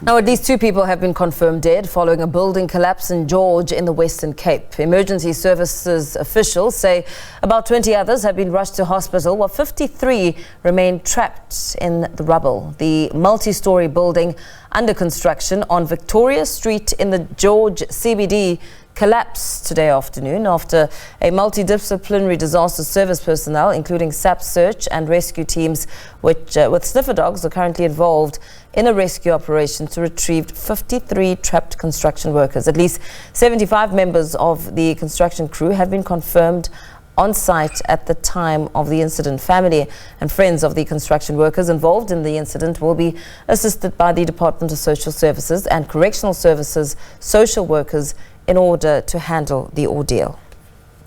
Now, at least 2 people have been confirmed dead following a building collapse in George in the Western Cape. Emergency services officials say about 20 others have been rushed to hospital, while 53 remain trapped in the rubble. The multi-story building under construction on Victoria Street in the George CBD collapsed today afternoon after a multidisciplinary disaster service personnel, including SAP search and rescue teams, which with sniffer dogs, are currently involved in a rescue operation to retrieve 53 trapped construction workers. At least 75 members of the construction crew have been confirmed on site at the time of the incident. Family and friends of the construction workers involved in the incident will be assisted by the Department of Social Services and Correctional Services social workers in order to handle the ordeal.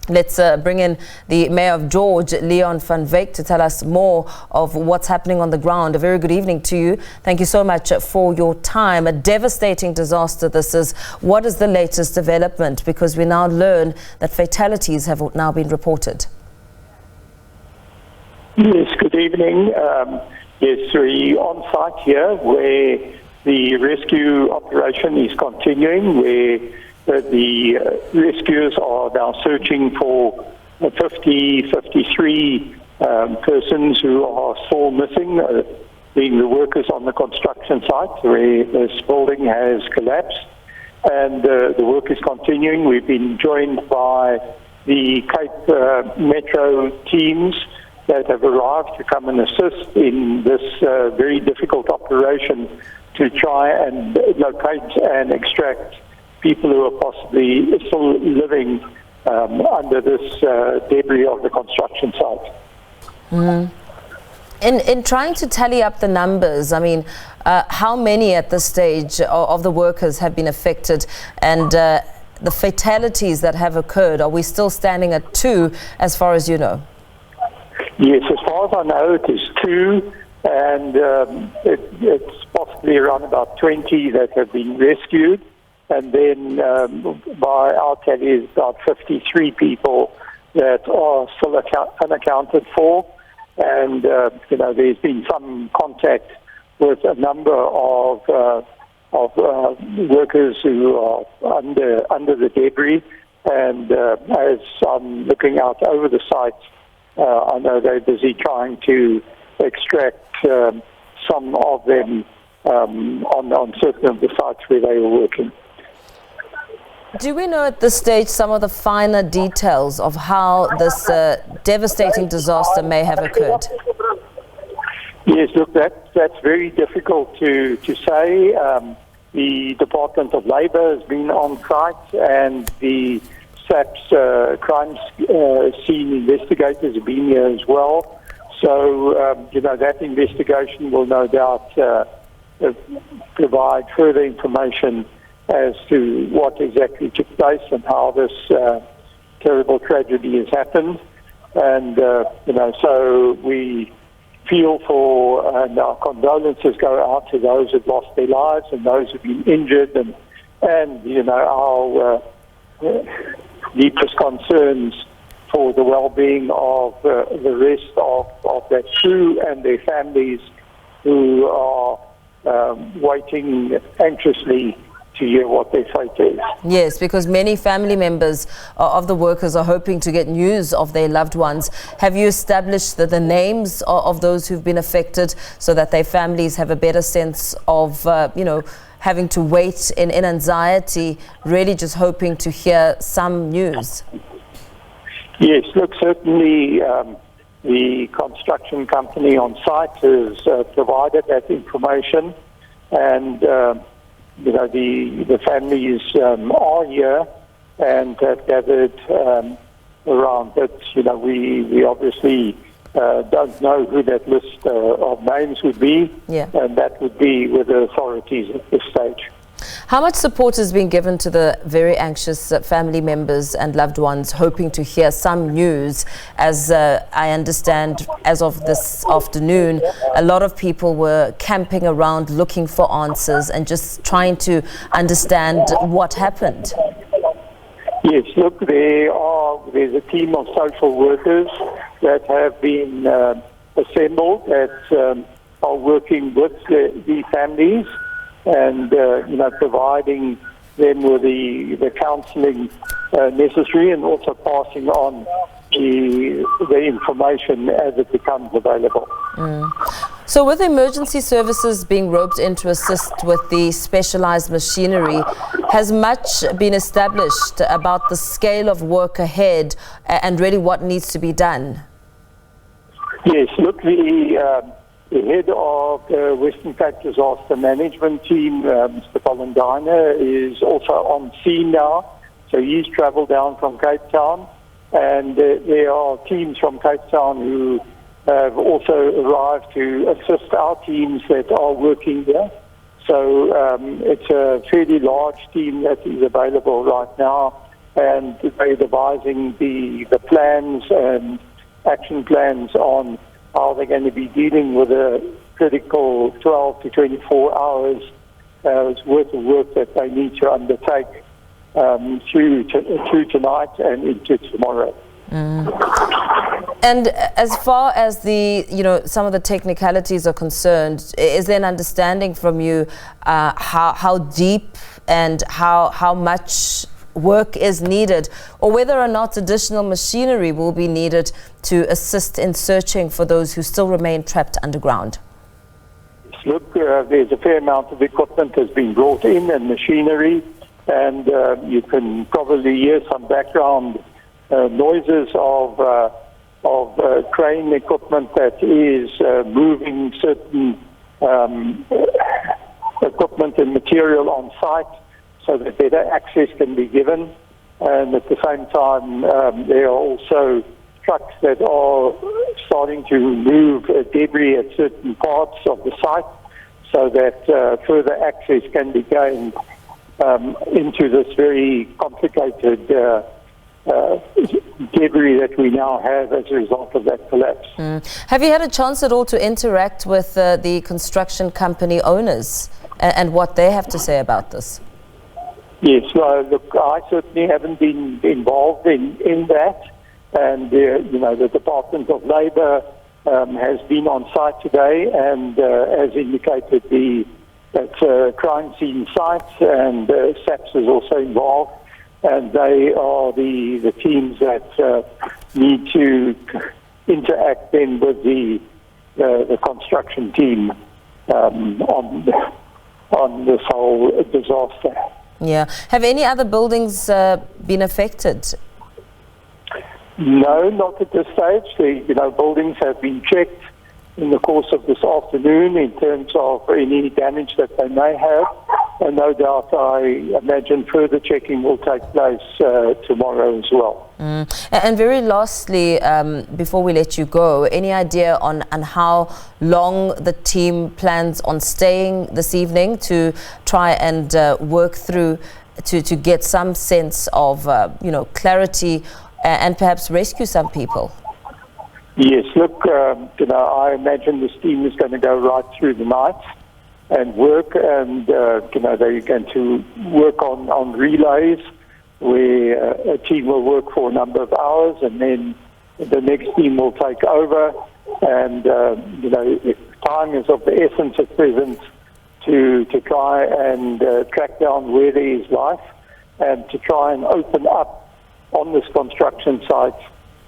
Let's bring in the Mayor of George, Leon van Wyk, to tell us more of what's happening on the ground. A very good evening to you. Thank you so much for your time. A devastating disaster this is. What is the latest development? Because we now learn that fatalities have now been reported. Yes, good evening. Yes, we're on site here where the rescue operation is continuing, where the rescuers are now searching for 53 persons who are still missing, being the workers on the construction site where this building has collapsed. And the work is continuing. We've been joined by the Cape Metro teams that have arrived to come and assist in this very difficult operation to try and locate and extract people who are possibly still living under this debris of the construction site. In trying to tally up the numbers, I mean, how many at this stage of the workers have been affected, and the fatalities that have occurred, are we still standing at 2 as far as you know? Yes, as far as I know, it is 2, and it's possibly around about 20 that have been rescued. And then by our tally is about 53 people that are still unaccounted for. And, there's been some contact with a number of workers who are under the debris. And as I'm looking out over the site, I know they're busy trying to extract some of them on certain of the sites where they were working. Do we know at this stage some of the finer details of how this devastating disaster may have occurred? Yes, look, that's very difficult to say. The Department of Labour has been on site, and the SAP's crime scene investigators have been here as well. So, that investigation will no doubt provide further information as to what exactly took place and how this terrible tragedy has happened. And, so we feel for, and our condolences go out to those who've lost their lives and those who've been injured, and our deepest concerns for the well-being of the rest of that crew and their families who are waiting anxiously to hear what their fate is. Yes, because many family members of the workers are hoping to get news of their loved ones. Have you established the names of those who've been affected so that their families have a better sense of, having to wait in anxiety, really just hoping to hear some news? Yes, look, certainly the construction company on site has provided that information, and the families are here and have gathered around. But we obviously don't know who that list of names would be, and that would be with the authorities at this stage. How much support has been given to the very anxious family members and loved ones hoping to hear some news? As I understand, as of this afternoon, a lot of people were camping around looking for answers and just trying to understand what happened. Yes, look, there's a team of social workers that have been assembled that are working with the families and providing them with the counselling necessary, and also passing on the information as it becomes available. So with emergency services being roped in to assist with the specialised machinery, has much been established about the scale of work ahead and really what needs to be done? Yes, look, the head of the Western Cape Disaster Management Team, Mr. Colin Diner, is also on scene now. So he's travelled down from Cape Town, and there are teams from Cape Town who have also arrived to assist our teams that are working there. So it's a fairly large team that is available right now, and they're devising the plans and action plans on how they're going to be dealing with a critical 12 to 24 hours worth of work that they need to undertake through tonight and into tomorrow. And as far as some of the technicalities are concerned, is there an understanding from you how deep and how much work is needed, or whether or not additional machinery will be needed to assist in searching for those who still remain trapped underground? Look, there's a fair amount of equipment that's been brought in and machinery, and you can probably hear some background noises of crane equipment that is moving certain equipment and material on site so that better access can be given. And at the same time, there are also trucks that are starting to remove debris at certain parts of the site so that further access can be gained into this very complicated debris that we now have as a result of that collapse. Have you had a chance at all to interact with the construction company owners and what they have to say about this? Yes, look, I certainly haven't been involved in that, and the Department of Labour has been on site today, and as indicated, it's a crime scene site, and SABC is also involved, and they are the teams that need to interact then with the construction team on this whole disaster. Yeah. Have any other buildings been affected? No, not at this stage. The buildings have been checked in the course of this afternoon in terms of any damage that they may have. And no doubt, I imagine further checking will take place tomorrow as well. And very lastly, before we let you go, any idea on how long the team plans on staying this evening to try and work through to get some sense of clarity and perhaps rescue some people? Yes, look, I imagine this team is going to go right through the night and work, and they're going to work on relays where a team will work for a number of hours, and then the next team will take over. And time is of the essence at present to try and track down where there is life, and to try and open up on this construction site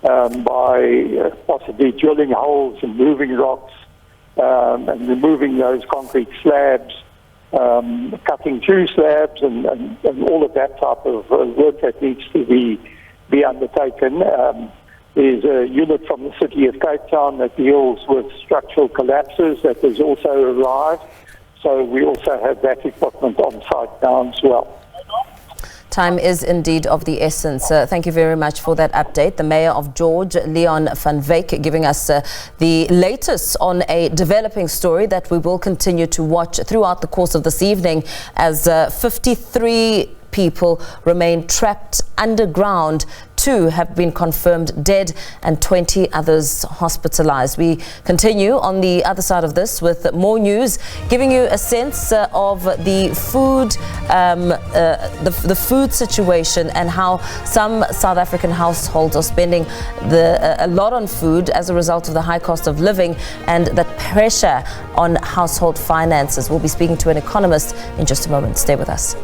by possibly drilling holes and moving rocks and removing those concrete slabs, cutting through slabs, and all of that type of work that needs to be undertaken. There's a unit from the city of Cape Town that deals with structural collapses that has also arrived. So we also have that equipment on site now as well. Time is indeed of the essence. Thank you very much for that update. The Mayor of George, Leon van Wyk, giving us the latest on a developing story that we will continue to watch throughout the course of this evening as 53 people remain trapped underground. 52 have been confirmed dead and 20 others hospitalized. We continue on the other side of this with more news, giving you a sense of the food, the food situation and how some South African households are spending a lot on food as a result of the high cost of living and that pressure on household finances. We'll be speaking to an economist in just a moment. Stay with us.